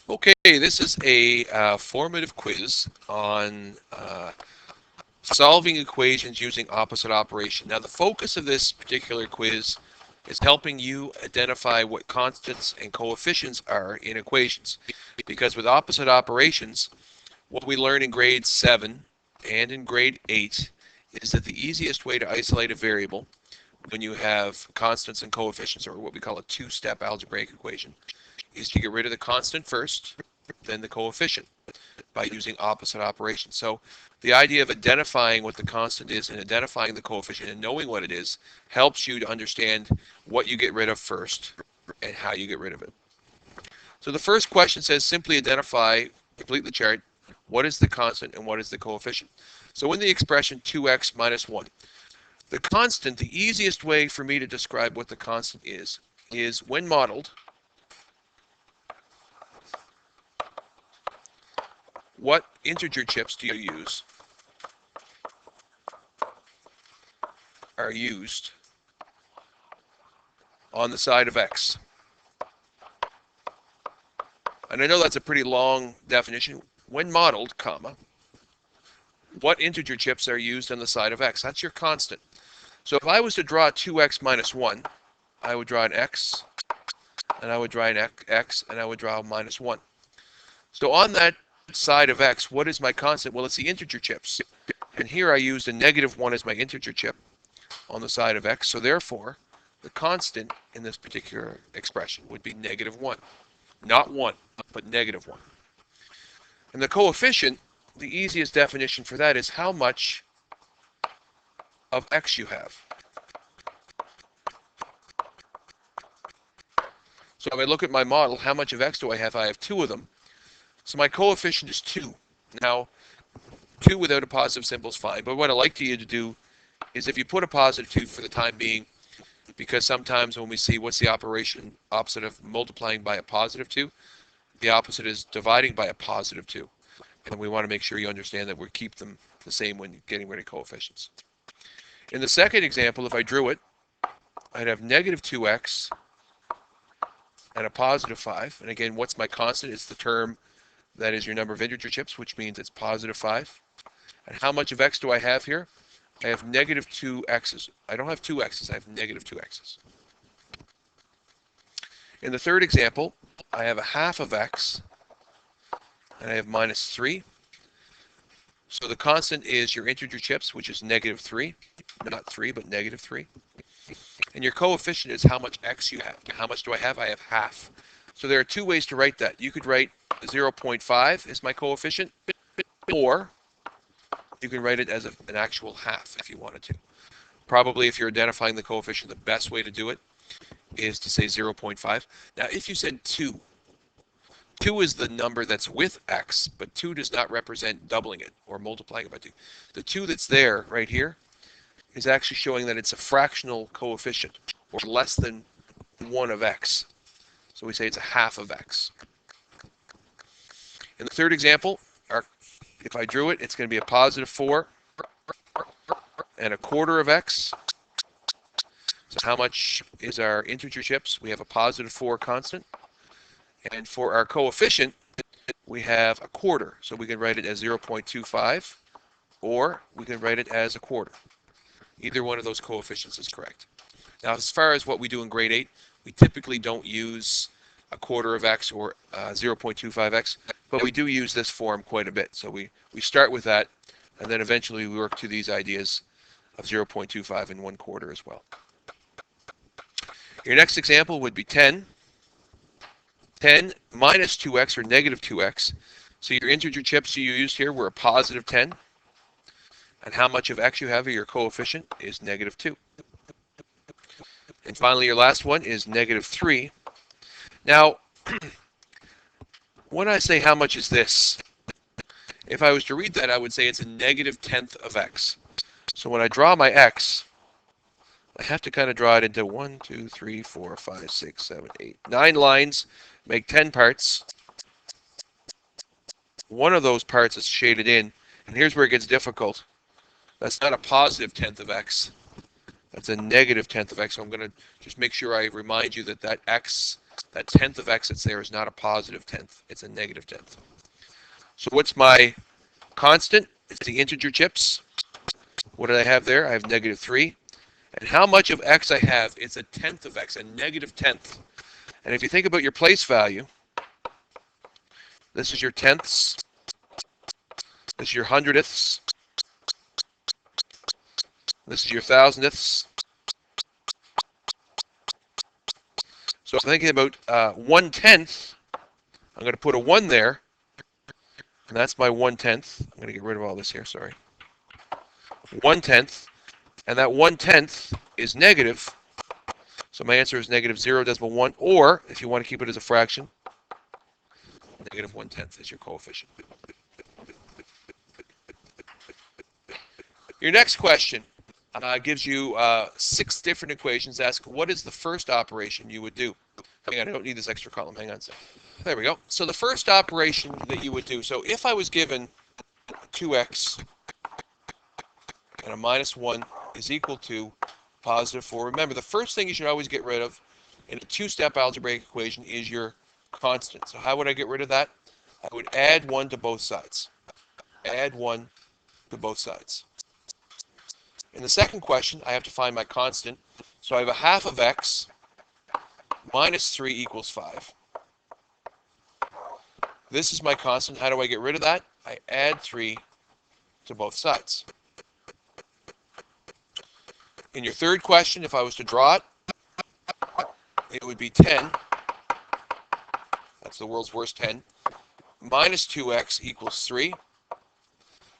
Okay, this is a formative quiz on solving equations using opposite operation. Now, the focus of this particular quiz is helping you identify what constants and coefficients are in equations. Because with opposite operations, what we learn in grade 7 and in grade 8 is that the easiest way to isolate a variable when you have constants and coefficients, or what we call a two-step algebraic equation, is to get rid of the constant first, then the coefficient, by using opposite operations. So the idea of identifying what the constant is and identifying the coefficient and knowing what it is helps you to understand what you get rid of first and how you get rid of it. So the first question says simply identify, complete the chart, what is the constant and what is the coefficient. So in the expression 2x minus 1, the constant, the easiest way for me to describe what the constant is when modeled, what integer chips do you use are used on the side of x? And I know that's a pretty long definition. When modeled, comma, what integer chips are used on the side of x? That's your constant. So if I was to draw 2x minus 1, I would draw an x, and I would draw an x, and I would draw a minus 1. So on that side of x, what is my constant? Well, it's the integer chips. And here I used a negative 1 as my integer chip on the side of x. So therefore, the constant in this particular expression would be negative 1. Not 1, but negative 1. And the coefficient, the easiest definition for that is how much of x you have. So if I look at my model, how much of x do I have? I have 2 of them. So my coefficient is 2. Now, 2 without a positive symbol is fine, but what I like you to do is if you put a positive 2 for the time being, because sometimes when we see what's the operation opposite of multiplying by a positive 2, the opposite is dividing by a positive 2. And we want to make sure you understand that we keep them the same when getting rid of coefficients. In the second example, if I drew it, I'd have negative 2x and a positive 5. And again, what's my constant? It's the term that is your number of integer chips, which means it's positive 5. And how much of x do I have here? I have negative 2 x's. I don't have 2 x's, I have negative 2 x's. In the third example, I have a half of x, and I have minus 3. So the constant is your integer chips, which is negative 3. Not 3, but negative 3. And your coefficient is how much x you have. How much do I have? I have half. So there are 2 ways to write that. You could write 0.5 is my coefficient, or you can write it as an actual half if you wanted to. Probably if you're identifying the coefficient, the best way to do it is to say 0.5. Now if you said 2, 2 is the number that's with x, but 2 does not represent doubling it or multiplying it by 2. The 2 that's there right here is actually showing that it's a fractional coefficient, or less than 1 of x. So we say it's a half of x. In the third example, if I drew it, it's going to be a positive 4 and a quarter of x. So how much is our integer chips? We have a positive 4 constant. And for our coefficient, we have a quarter. So we can write it as 0.25, or we can write it as a quarter. Either one of those coefficients is correct. Now, as far as what we do in grade 8, we typically don't use a quarter of x or 0.25x, but we do use this form quite a bit. So we start with that, and then eventually we work to these ideas of 0.25 and 1/4 as well. Your next example would be 10. 10 minus 2x or negative 2x. So your integer chips you used here were a positive 10. And how much of x you have, or your coefficient, is negative 2. And finally, your last one is negative 3. Now, when I say how much is this, if I was to read that, I would say it's a negative 1/10 of x. So when I draw my x, I have to kind of draw it into 1, 2, 3, 4, 5, 6, 7, 8, 9 lines, make 10 parts. One of those parts is shaded in, and here's where it gets difficult. That's not a positive 1/10 of x. That's a negative 1/10 of x. So I'm going to just make sure I remind you that that x That tenth of x that's there is not a positive tenth. It's a negative tenth. So what's my constant? It's the integer chips. What did I have there? I have negative 3. And how much of x I have? It's a tenth of x, a negative tenth. And if you think about your place value, this is your tenths, this is your hundredths, this is your thousandths. So if I'm thinking about 1/10, I'm going to put a 1 there, and that's my 1/10. I'm going to get rid of all this here, sorry. 1/10, and that 1/10 is negative. So my answer is negative 0.1, or if you want to keep it as a fraction, negative 1/10 is your coefficient. Your next question gives you 6 different equations. Ask, what is the first operation you would do? Hang on, I don't need this extra column. Hang on a second. There we go. So the first operation that you would do, so if I was given 2x and a minus 1 is equal to positive 4, remember, the first thing you should always get rid of in a 2-step algebraic equation is your constant. So how would I get rid of that? I would add 1 to both sides. Add 1 to both sides. In the second question, I have to find my constant. So I have a half of x minus 3 equals 5. This is my constant. How do I get rid of that? I add 3 to both sides. In your third question, if I was to draw it, it would be 10. That's the world's worst 10. Minus 2x equals 3.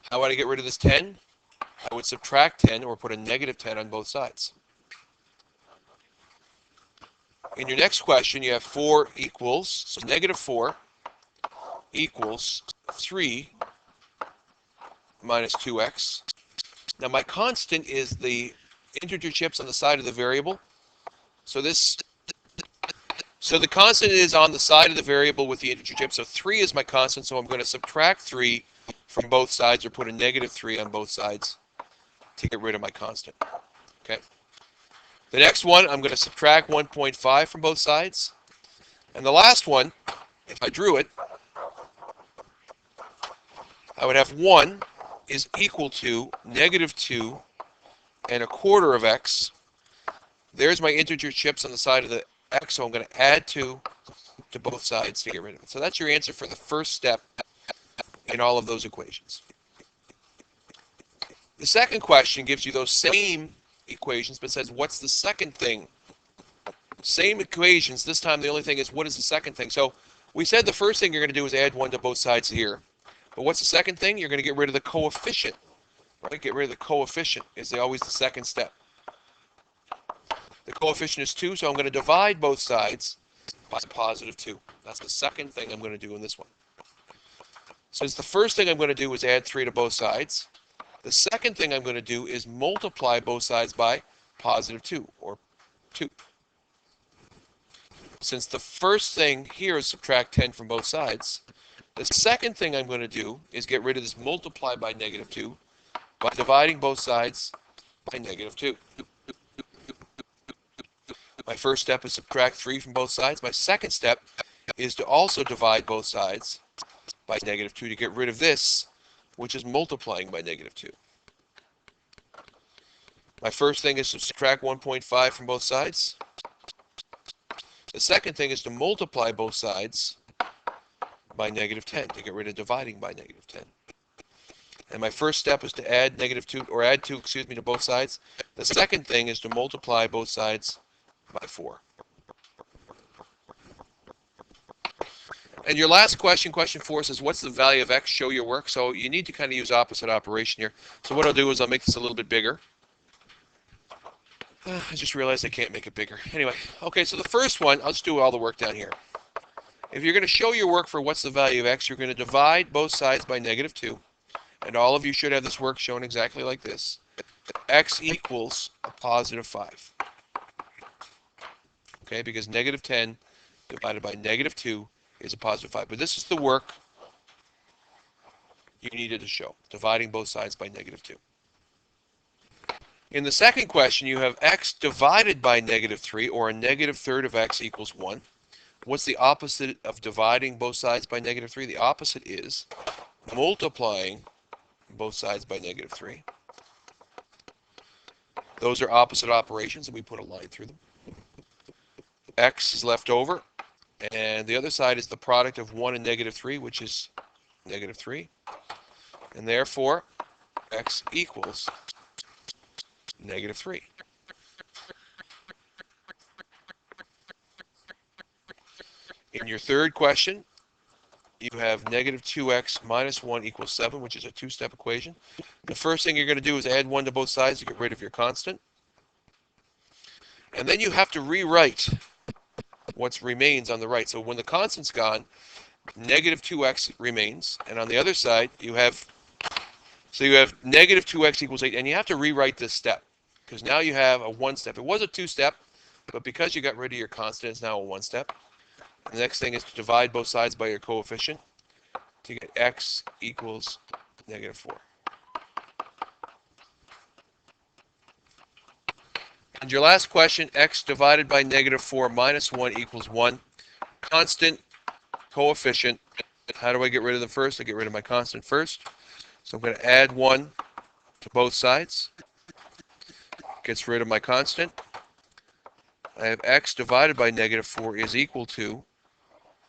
How would I get rid of this 10? I would subtract 10 or put a negative 10 on both sides. In your next question, you have 4 equals, so negative 4 equals 3 minus 2x. Now my constant is the integer chips on the side of the variable. So the constant is on the side of the variable with the integer chips. So 3 is my constant, so I'm going to subtract 3 from both sides or put a negative 3 on both sides to get rid of my constant. Okay. The next one, I'm going to subtract 1.5 from both sides. And the last one, if I drew it, I would have 1 is equal to negative 2 and a quarter of x. There's my integer chips on the side of the x, so I'm going to add 2 to both sides to get rid of it. So that's your answer for the first step in all of those equations. The second question gives you those same equations, but says, what's the second thing? Same equations. This time the only thing is, what is the second thing? So we said the first thing you're going to do is add 1 to both sides here. But what's the second thing? You're going to get rid of the coefficient. Right? Get rid of the coefficient is always the second step. The coefficient is 2, so I'm going to divide both sides by positive 2. That's the second thing I'm going to do in this one. Since the first thing I'm going to do is add 3 to both sides, the second thing I'm going to do is multiply both sides by positive 2, or 2. Since the first thing here is subtract 10 from both sides, the second thing I'm going to do is get rid of this multiply by negative 2 by dividing both sides by negative 2. My first step is subtract 3 from both sides. My second step is to also divide both sides by negative 2 to get rid of this, which is multiplying by negative 2. My first thing is to subtract 1.5 from both sides. The second thing is to multiply both sides by negative 10 to get rid of dividing by negative 10. And my first step is to add negative 2, or add 2, to both sides. The second thing is to multiply both sides by 4. And your last question, question 4, says, what's the value of x? Show your work. So you need to kind of use opposite operation here. So what I'll do is I'll make this a little bit bigger. I just realized I can't make it bigger. Anyway, okay, so the first one, I'll just do all the work down here. If you're going to show your work for what's the value of x, you're going to divide both sides by negative 2. And all of you should have this work shown exactly like this. X equals a positive 5. Okay, because negative 10 divided by negative 2 is a positive 5. But this is the work you needed to show, dividing both sides by negative 2. In the second question, you have x divided by negative 3, or a negative third of x equals 1. What's the opposite of dividing both sides by negative 3? The opposite is multiplying both sides by negative 3. Those are opposite operations, and we put a line through them. X is left over, and the other side is the product of 1 and negative 3, which is negative 3. And therefore, X equals negative 3. In your third question, you have negative 2x minus 1 equals 7, which is a two-step equation. The first thing you're going to do is add 1 to both sides to get rid of your constant. And then you have to rewrite what remains on the right. So when the constant's gone, negative 2x remains. And on the other side, you have negative 2x equals 8. And you have to rewrite this step, because now you have a one-step. It was a two-step, but because you got rid of your constant, it's now a one-step. The next thing is to divide both sides by your coefficient to get x equals negative 4. And your last question, x divided by negative 4 minus 1 equals 1. Constant, coefficient. How do I get rid of them first? I get rid of my constant first. So I'm going to add 1 to both sides. Gets rid of my constant. I have x divided by negative 4 is equal to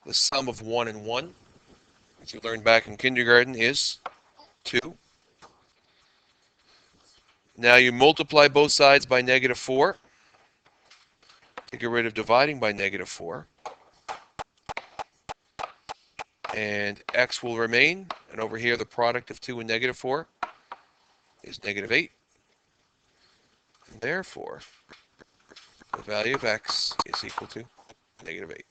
the sum of 1 and 1, which you learned back in kindergarten, is 2. Now you multiply both sides by negative 4 to get rid of dividing by negative 4. And x will remain. And over here, the product of 2 and negative 4 is negative 8. And therefore, the value of x is equal to negative 8.